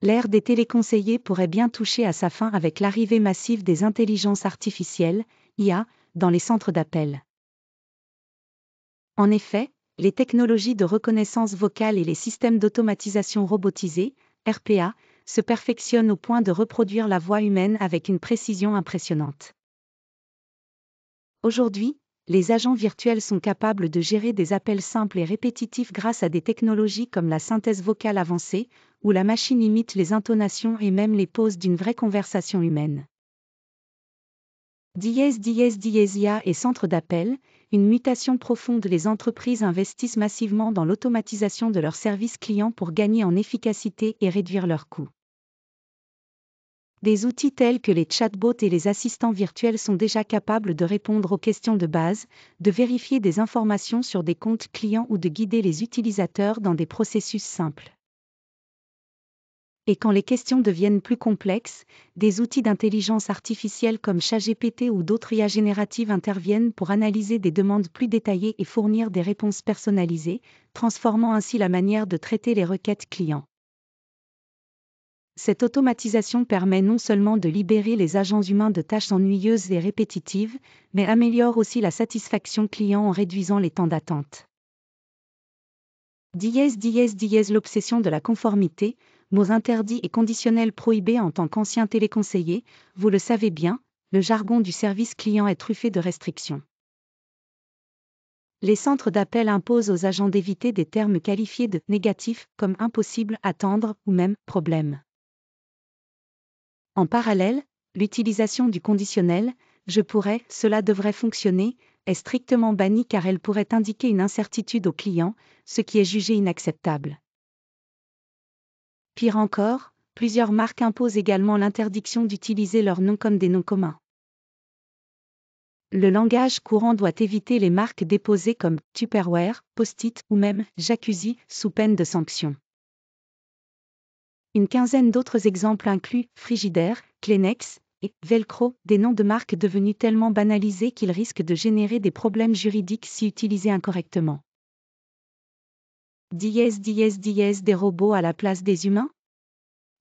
L'ère des téléconseillers pourrait bien toucher à sa fin avec l'arrivée massive des intelligences artificielles, IA, dans les centres d'appel. En effet, les technologies de reconnaissance vocale et les systèmes d'automatisation robotisés, RPA, se perfectionnent au point de reproduire la voix humaine avec une précision impressionnante. Aujourd'hui, les agents virtuels sont capables de gérer des appels simples et répétitifs grâce à des technologies comme la synthèse vocale avancée, où la machine imite les intonations et même les pauses d'une vraie conversation humaine. IA et centres d'appel, une mutation profonde. Les entreprises investissent massivement dans l'automatisation de leurs services clients pour gagner en efficacité et réduire leurs coûts. Des outils tels que les chatbots et les assistants virtuels sont déjà capables de répondre aux questions de base, de vérifier des informations sur des comptes clients ou de guider les utilisateurs dans des processus simples. Et quand les questions deviennent plus complexes, des outils d'intelligence artificielle comme ChatGPT ou d'autres IA génératives interviennent pour analyser des demandes plus détaillées et fournir des réponses personnalisées, transformant ainsi la manière de traiter les requêtes clients. Cette automatisation permet non seulement de libérer les agents humains de tâches ennuyeuses et répétitives, mais améliore aussi la satisfaction client en réduisant les temps d'attente. L'obsession de la conformité, mots interdits et conditionnels prohibés. En tant qu'ancien téléconseiller, vous le savez bien, le jargon du service client est truffé de restrictions. Les centres d'appel imposent aux agents d'éviter des termes qualifiés de négatifs comme impossible, attendre ou même problème. En parallèle, l'utilisation du conditionnel « je pourrais, cela devrait fonctionner » est strictement bannie car elle pourrait indiquer une incertitude au client, ce qui est jugé inacceptable. Pire encore, plusieurs marques imposent également l'interdiction d'utiliser leurs noms comme des noms communs. Le langage courant doit éviter les marques déposées comme Tupperware, Post-it ou même Jacuzzi sous peine de sanction. Une quinzaine d'autres exemples incluent Frigidaire, Kleenex et Velcro, des noms de marques devenus tellement banalisés qu'ils risquent de générer des problèmes juridiques si utilisés incorrectement. Des robots à la place des humains ?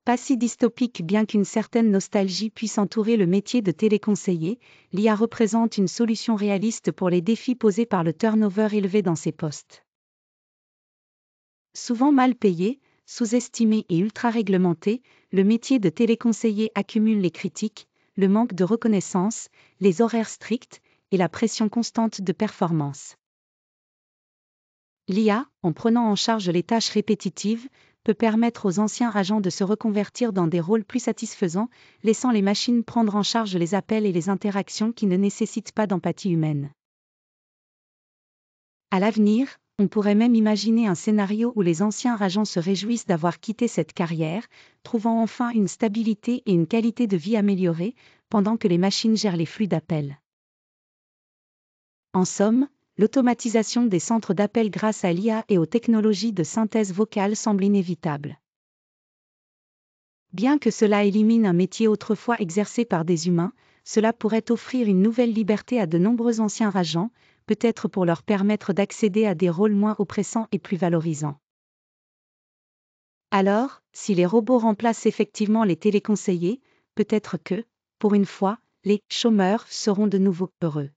Pas si dystopique. Bien qu'une certaine nostalgie puisse entourer le métier de téléconseiller, l'IA représente une solution réaliste pour les défis posés par le turnover élevé dans ces postes. Souvent mal payé, sous-estimé et ultra-réglementé, le métier de téléconseiller accumule les critiques, le manque de reconnaissance, les horaires stricts et la pression constante de performance. L'IA, en prenant en charge les tâches répétitives, peut permettre aux anciens agents de se reconvertir dans des rôles plus satisfaisants, laissant les machines prendre en charge les appels et les interactions qui ne nécessitent pas d'empathie humaine. À l'avenir, on pourrait même imaginer un scénario où les anciens agents se réjouissent d'avoir quitté cette carrière, trouvant enfin une stabilité et une qualité de vie améliorée, pendant que les machines gèrent les flux d'appels. En somme, l'automatisation des centres d'appel grâce à l'IA et aux technologies de synthèse vocale semble inévitable. Bien que cela élimine un métier autrefois exercé par des humains, cela pourrait offrir une nouvelle liberté à de nombreux anciens agents, peut-être pour leur permettre d'accéder à des rôles moins oppressants et plus valorisants. Alors, si les robots remplacent effectivement les téléconseillers, peut-être que, pour une fois, les chômeurs seront de nouveau heureux.